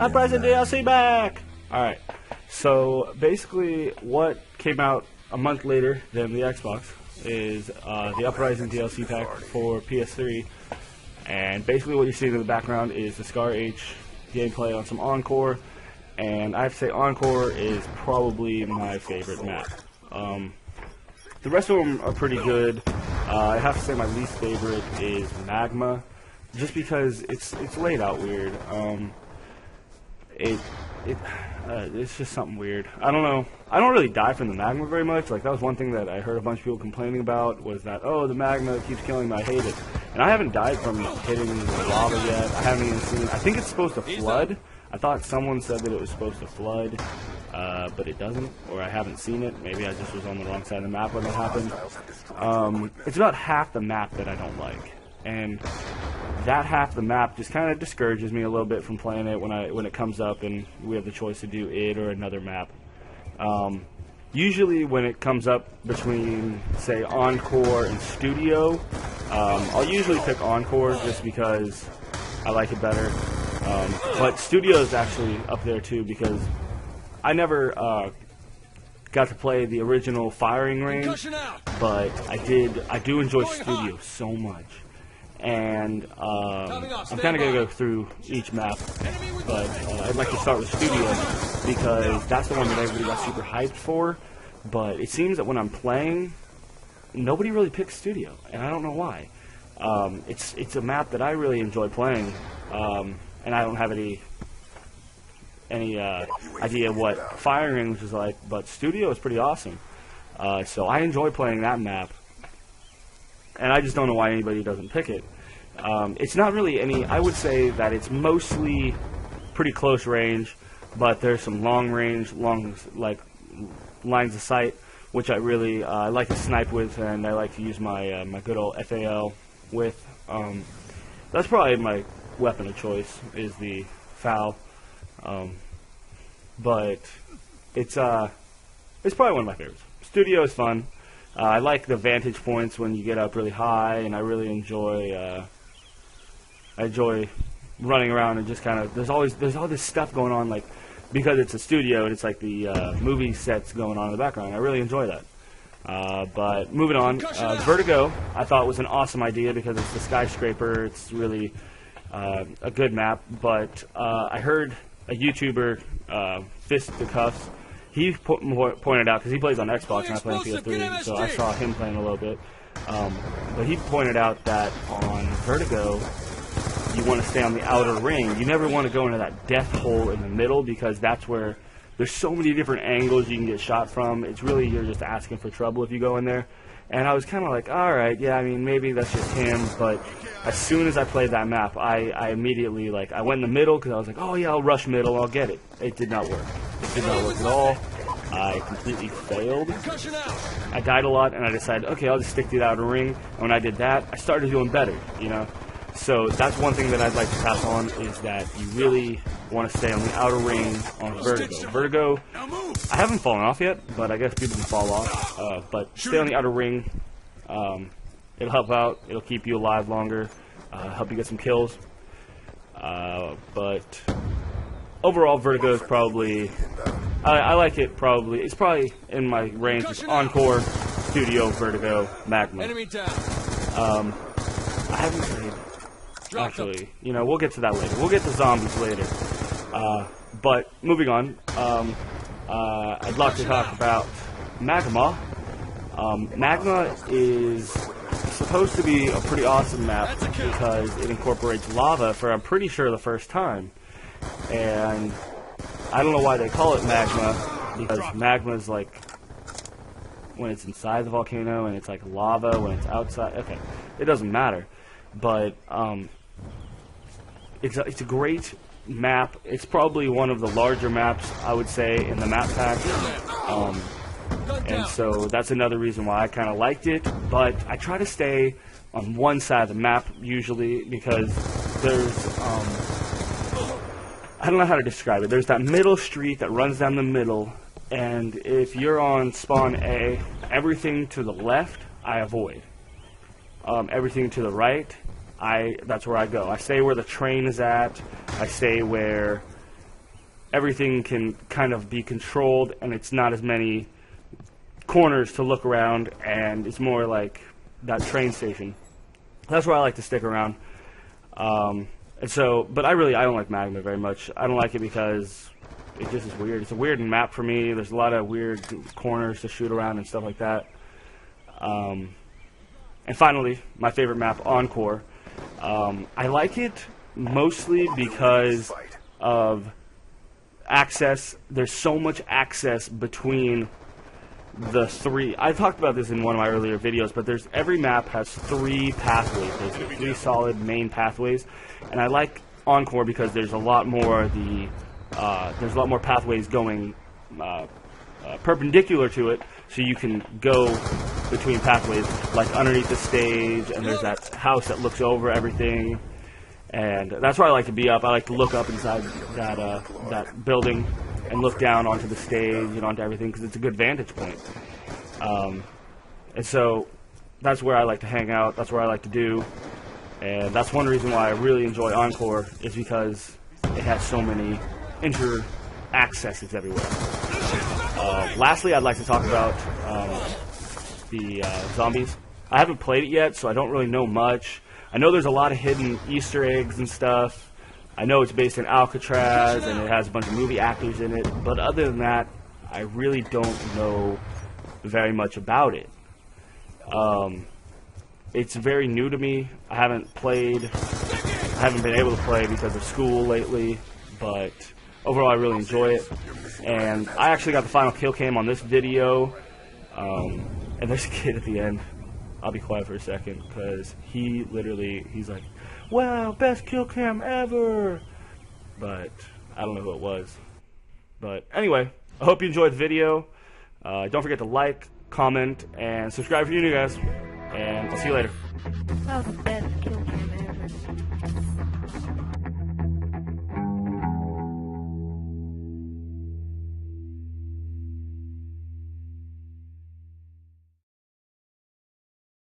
Uprising DLC back! Alright, so basically what came out a month later than the Xbox is the Uprising DLC pack for PS3. And basically what you're seeing in the background is the Scar H gameplay on some Encore. And I have to say Encore is probably my favorite map. The rest of them are pretty good. I have to say my least favorite is Magma, just because it's laid out weird. It's just something weird. I don't know. I don't really die from the Magma very much. Like, that was one thing that I heard a bunch of people complaining about, was that, oh, the Magma keeps killing me, I hate it. And I haven't died from hitting the lava yet. I haven't even seen. I think it's supposed to flood. I thought someone said that it was supposed to flood, but it doesn't, or I haven't seen it. Maybe I just was on the wrong side of the map when it happened. It's about half the map that I don't like, and that half the map just kind of discourages me a little bit from playing it when it comes up and we have the choice to do it or another map. Usually when it comes up between, say, Encore and Studio, I'll usually pick Encore just because I like it better. But Studio is actually up there too, because I never got to play the original firing range, but I do enjoy Studio so much. And I'm kind of going to go through each map, but I'd like to start with Studio because that's the one that everybody got super hyped for. But it seems that when I'm playing, nobody really picks Studio, and I don't know why. It's a map that I really enjoy playing, and I don't have any idea what firing range is like, but Studio is pretty awesome. So I enjoy playing that map, and I just don't know why anybody doesn't pick it. It's not really any. I would say that it's mostly pretty close range, but there's some long range, like lines of sight, which I really like to snipe with, and I like to use my my good old FAL with. That's probably my weapon of choice, is the FAL. But it's probably one of my favorites. Studio is fun. I like the vantage points when you get up really high, and I really enjoy running around and just kind of. There's all this stuff going on, like, because it's a studio and it's like the movie sets going on in the background. I really enjoy that. But moving on, Vertigo I thought was an awesome idea because it's the skyscraper. It's really a good map. But I heard a YouTuber, Fist the Cuffs. He pointed out, because he plays on Xbox and I play on PS3, so I saw him playing a little bit. But he pointed out that on Vertigo, you want to stay on the outer ring. You never want to go into that death hole in the middle, because that's where there's so many different angles you can get shot from. It's really, you're just asking for trouble if you go in there. And I was kind of like, alright, yeah, I mean, maybe that's just him, but as soon as I played that map, I immediately, like, I went in the middle, because I was like, oh yeah, I'll rush middle, I'll get it. It did not work. It did not work at all. I completely failed. I died a lot, and I decided, okay, I'll just stick to the outer ring. And when I did that, I started doing better, you know? So that's one thing that I'd like to pass on, is that you really want to stay on the outer ring on Vertigo. Vertigo, I haven't fallen off yet, but I guess people can fall off. But stay on the outer ring. It'll help out. It'll keep you alive longer. Help you get some kills. But overall, Vertigo is probably. I like it. Probably it's probably in my range of Encore, Studio, Vertigo, Magma. I haven't played. Actually, you know, we'll get to that later. We'll get to zombies later. But moving on, I'd like to talk about Magma. Magma is supposed to be a pretty awesome map because it incorporates lava for, I'm pretty sure, the first time. And I don't know why they call it Magma, because Magma is like when it's inside the volcano, and it's like lava when it's outside. Okay, it doesn't matter. But it's a great map. It's probably one of the larger maps, I would say, in the map pack. And so that's another reason why I kind of liked it. But I try to stay on one side of the map usually, because there's I don't know how to describe it. There's that middle street that runs down the middle, and if you're on spawn A, everything to the left I avoid. Everything to the right, that's where I go. I stay where the train is at. I stay where everything can kind of be controlled, and it's not as many corners to look around, and it's more like that train station. That's where I like to stick around. And so, but I don't like Magma very much. I don't like it because it just is weird. It's a weird map for me. There's a lot of weird corners to shoot around and stuff like that. And finally, my favorite map, Encore. I like it mostly because of access. There's so much access between the three. I talked about this in one of my earlier videos, but every map has 3 pathways, basically 3 solid main pathways, and I like Encore because there's a lot more pathways going perpendicular to it, so you can go between pathways, like underneath the stage, and there's that house that looks over everything, and that's where I like to be up. I like to look up inside that building and look down onto the stage and onto everything because it's a good vantage point. And so that's where I like to hang out. That's where I like to do. And that's one reason why I really enjoy Encore, is because it has so many accesses everywhere. Lastly, I'd like to talk about the zombies. I haven't played it yet, so I don't really know much. I know there's a lot of hidden Easter eggs and stuff. I know it's based in Alcatraz, and it has a bunch of movie actors in it, but other than that, I really don't know very much about it. It's very new to me. I haven't been able to play because of school lately, but overall I really enjoy it. And I actually got the final kill cam on this video, and there's a kid at the end. I'll be quiet for a second, because he's like, wow, best kill cam ever! But I don't know who it was. But anyway, I hope you enjoyed the video. Don't forget to like, comment, and subscribe if you're new, guys. And I'll see you later. That was the best kill